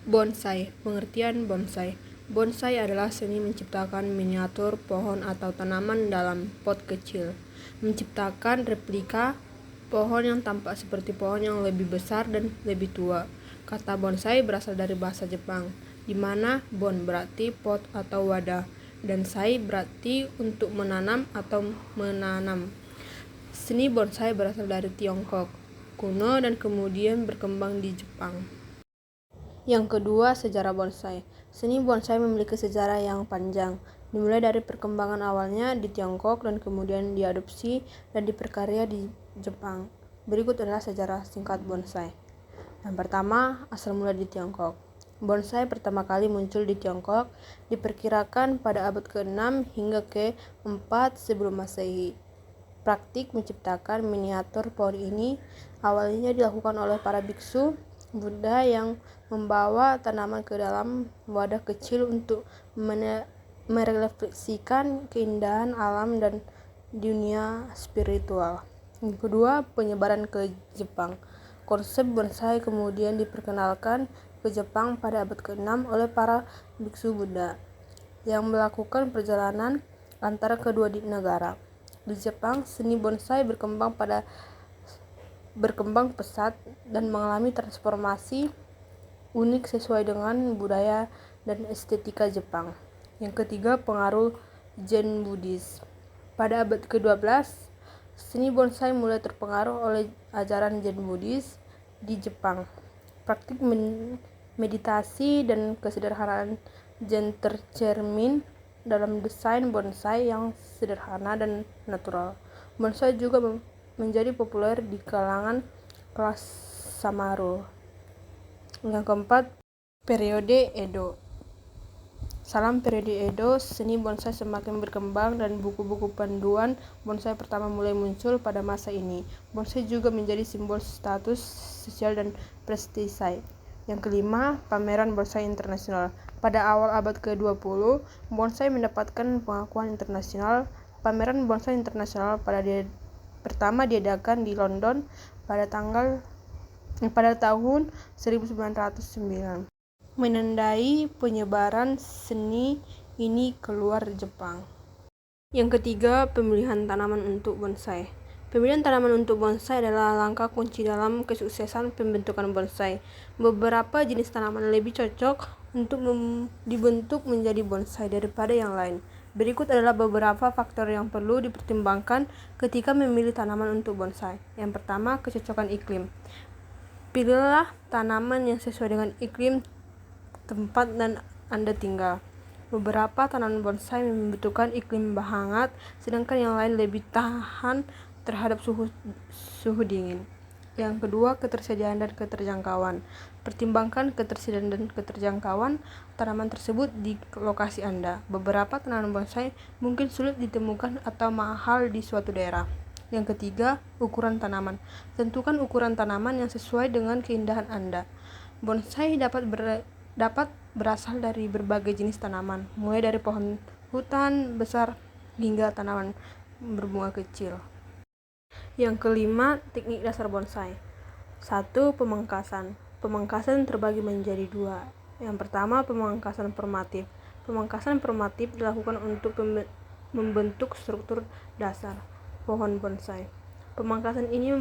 Bonsai. Pengertian bonsai. Bonsai adalah seni menciptakan miniatur pohon atau tanaman dalam pot kecil. Menciptakan replika pohon yang tampak seperti pohon yang lebih besar dan lebih tua. Kata bonsai berasal dari bahasa Jepang, di mana bon berarti pot atau wadah, dan sai berarti untuk menanam atau menanam. Seni bonsai berasal dari Tiongkok kuno dan kemudian berkembang di Jepang. Yang kedua, sejarah bonsai. Seni bonsai memiliki sejarah yang panjang, dimulai dari perkembangan awalnya di Tiongkok dan kemudian diadopsi dan diperkarya di Jepang. Berikut adalah sejarah singkat bonsai. Yang pertama, asal mula di Tiongkok. Bonsai pertama kali muncul di Tiongkok diperkirakan pada abad ke-6 hingga ke-4 sebelum Masehi. Praktik menciptakan miniatur pohon ini awalnya dilakukan oleh para biksu Buddha yang membawa tanaman ke dalam wadah kecil untuk merefleksikan keindahan alam dan dunia spiritual. Yang kedua, penyebaran ke Jepang. Konsep bonsai kemudian diperkenalkan ke Jepang pada abad ke-6 oleh para biksu Buddha yang melakukan perjalanan antara kedua negara. Di Jepang, seni bonsai berkembang pesat dan mengalami transformasi unik sesuai dengan budaya dan estetika Jepang. Yang ketiga, pengaruh Zen Buddhis. Pada abad ke-12, seni bonsai mulai terpengaruh oleh ajaran Zen Buddhis di Jepang. Praktik meditasi dan kesederhanaan Zen tercermin dalam desain bonsai yang sederhana dan natural. Bonsai juga menjadi populer di kalangan kelas Samaru. Yang keempat, periode Edo. Salam periode Edo, seni bonsai semakin berkembang dan buku-buku panduan bonsai pertama mulai muncul pada masa ini. Bonsai juga menjadi simbol status sosial dan prestise. Yang kelima, pameran bonsai internasional. Pada awal abad ke-20, bonsai mendapatkan pengakuan internasional. Pameran bonsai internasional pertama diadakan di London pada tahun 1909, menandai penyebaran seni ini keluar Jepang. Yang ketiga, pemilihan tanaman untuk bonsai. Pemilihan tanaman untuk bonsai adalah langkah kunci dalam kesuksesan pembentukan bonsai. Beberapa jenis tanaman lebih cocok untuk dibentuk menjadi bonsai daripada yang lain. Berikut adalah beberapa faktor yang perlu dipertimbangkan ketika memilih tanaman untuk bonsai. Yang pertama, kecocokan iklim. Pilihlah tanaman yang sesuai dengan iklim tempat dan Anda tinggal. Beberapa tanaman bonsai membutuhkan iklim hangat, sedangkan yang lain lebih tahan terhadap suhu dingin. Yang kedua, ketersediaan dan keterjangkauan. Pertimbangkan ketersediaan dan keterjangkauan tanaman tersebut di lokasi Anda. Beberapa tanaman bonsai mungkin sulit ditemukan atau mahal di suatu daerah. Yang ketiga, ukuran tanaman. Tentukan ukuran tanaman yang sesuai dengan keindahan Anda. Bonsai dapat berasal dari berbagai jenis tanaman, mulai dari pohon hutan besar hingga tanaman berbunga kecil. Yang kelima, teknik dasar bonsai. 1. Pemangkasan. Pemangkasan terbagi menjadi 2. Yang pertama, pemangkasan formatif. Pemangkasan formatif dilakukan untuk membentuk struktur dasar pohon bonsai. Pemangkasan ini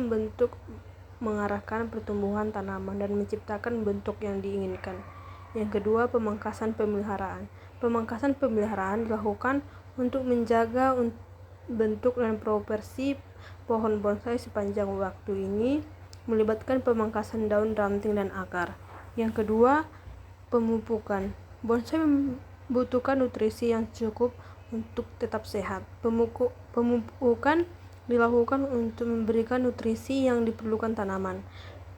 mengarahkan pertumbuhan tanaman dan menciptakan bentuk yang diinginkan. Yang kedua, pemangkasan pemeliharaan. Pemangkasan pemeliharaan dilakukan untuk menjaga bentuk dan proporsi pohon bonsai sepanjang waktu. Ini melibatkan pemangkasan daun, ranting, dan akar. Yang kedua, pemupukan. Bonsai membutuhkan nutrisi yang cukup untuk tetap sehat. Pemupukan dilakukan untuk memberikan nutrisi yang diperlukan tanaman.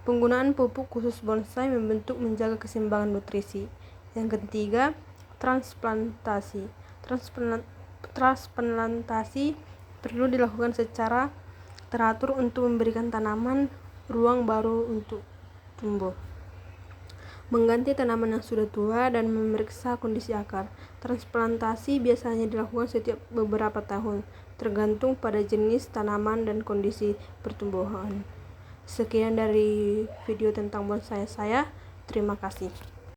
Penggunaan pupuk khusus bonsai membentuk menjaga keseimbangan nutrisi. Yang ketiga, transplantasi. Transplantasi perlu dilakukan secara teratur untuk memberikan tanaman ruang baru untuk tumbuh, mengganti tanaman yang sudah tua, dan memeriksa kondisi akar. Transplantasi biasanya dilakukan setiap beberapa tahun, tergantung pada jenis tanaman dan kondisi pertumbuhan. Sekian dari video tentang bonsai saya. Terima kasih.